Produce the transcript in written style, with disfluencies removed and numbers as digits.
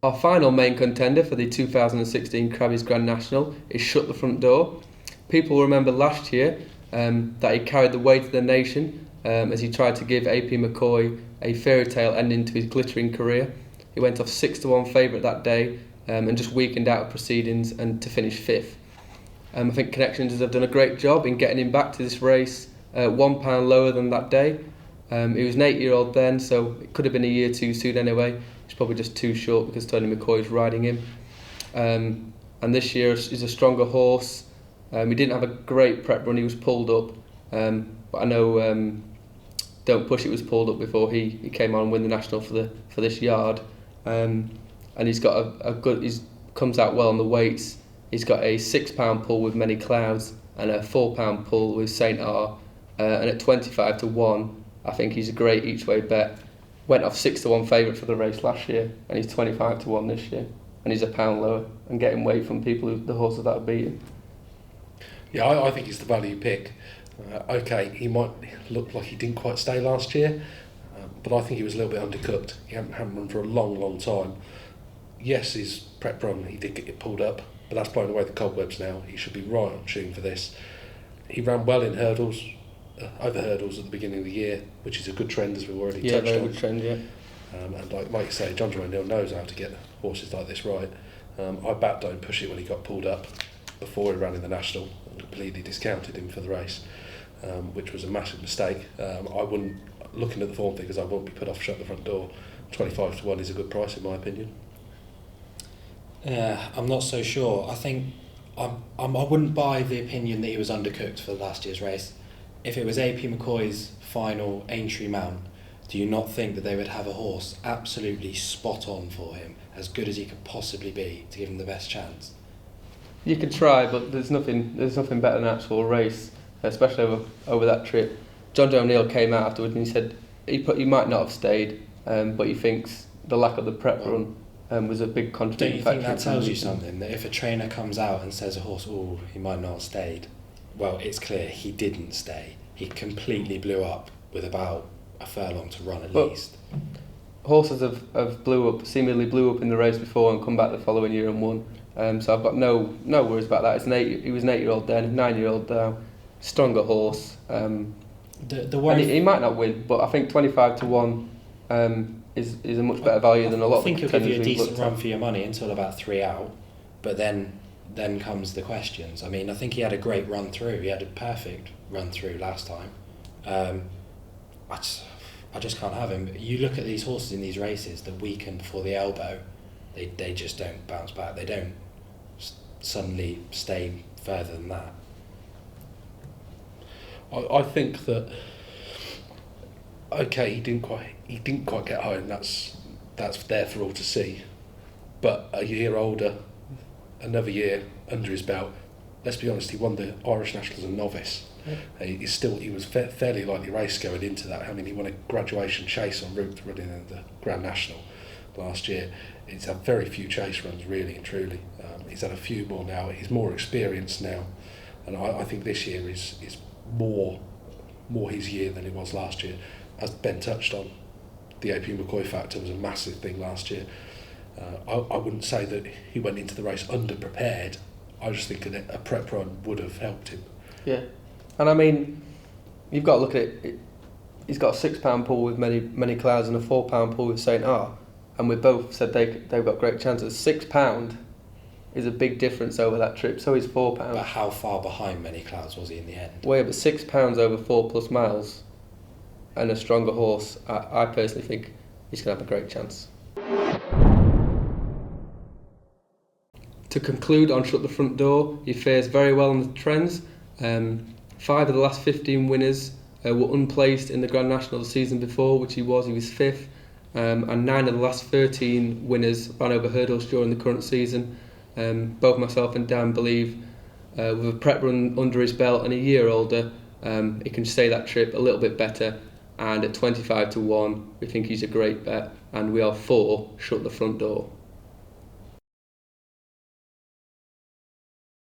Our final main contender for the 2016 Crabbie's Grand National is Shut the Front Door. People will remember last year that he carried the weight of the nation as he tried to give AP McCoy a fairy tale ending to his glittering career. He went off 6-1 favourite that day and just weakened out of proceedings and to finish 5th. I think Connections have done a great job in getting him back to this race, £1 lower than that day. He was an 8-year-old then, so it could have been a year too soon anyway. He's probably just too short because Tony McCoy is riding him. And this year he's a stronger horse. He didn't have a great prep run, he was pulled up. But I know Don't Push It was pulled up before he came on and win the National for this yard. And he's got a good, he comes out well on the weights. He's got a £6 pull with Many Clouds and a £4 pull with Saint R. And at 25-1, I think he's a great each-way bet. Went off 6-1 favourite for the race last year, and he's 25-1 this year, and he's £1 lower and getting weight from people the horses that have beaten. Yeah, I think he's the value pick. Okay, he might look like he didn't quite stay last year, but I think he was a little bit undercooked. He hadn't run for a long time. Yes, his prep run, he did get pulled up, but that's blown away the cobwebs now. He should be right on tune for this. He ran well in hurdles, over hurdles at the beginning of the year, which is a good trend as we've already touched on. Yeah, very good trend, yeah. And like you say, John O'Neill knows how to get horses like this right. I backed Don't Push It when he got pulled up before he ran in the National and completely discounted him for the race, which was a massive mistake. I wouldn't, looking at the form figures, I won't be put off Shut the Front Door. 25-1 is a good price in my opinion. Yeah, I'm not so sure. I think I wouldn't buy the opinion that he was undercooked for last year's race. If it was AP McCoy's final Aintree mount, do you not think that they would have a horse absolutely spot on for him, as good as he could possibly be, to give him the best chance? You could try, but there's nothing better than an actual race, especially over that trip. John O'Neill came out afterwards and he said he might not have stayed, but he thinks the lack of the prep run was a big contributing factor. Don't you think that tells you something? That if a trainer comes out and says a horse, oh, he might not have stayed, well, it's clear he didn't stay. He completely blew up with about a furlong to run at least. Horses have seemingly blew up in the race before and come back the following year and won. So I've got no worries about that. He was an 8-year-old then, 9-year-old now, stronger horse. He might not win, but I think 25-1 is a much better value than a lot. I think he'll give you a decent run for your money until about 3 out, but then comes the questions. I mean, I think he had a great run through. He had a perfect run through last time. I just can't have him. You look at these horses in these races that weaken before the elbow, they just don't bounce back. They don't suddenly stay further than that. I think that okay, he didn't quite get home. That's there for all to see. But a year older, another year under his belt. Let's be honest, he won the Irish National as a novice. Yeah. He was fairly lightly raced going into that. I mean, he won a graduation chase en route running in the Grand National last year. He's had very few chase runs, really and truly. He's had a few more now. He's more experienced now, and I think this year is more his year than it was last year. As Ben touched on, the AP McCoy factor was a massive thing last year. I wouldn't say that he went into the race underprepared. I just think a prep run would have helped him. Yeah, and I mean, you've got to look at it. He's got a £6 pull with many clouds and a £4 pull with Saint R, and we both said they've got great chances. £6 is a big difference over that trip. So is £4. But how far behind Many Clouds was he in the end? Well, yeah, but £6 over 4+ miles, and a stronger horse. I personally think he's going to have a great chance. To conclude on Shut the Front Door, he fares very well on the trends. 5 of the last 15 winners were unplaced in the Grand National the season before, which he was 5th. And 9 of the last 13 winners ran over hurdles during the current season. Both myself and Dan believe with a prep run under his belt and a year older, he can stay that trip a little bit better. And at 25-1, we think he's a great bet. And we are for Shut the Front Door.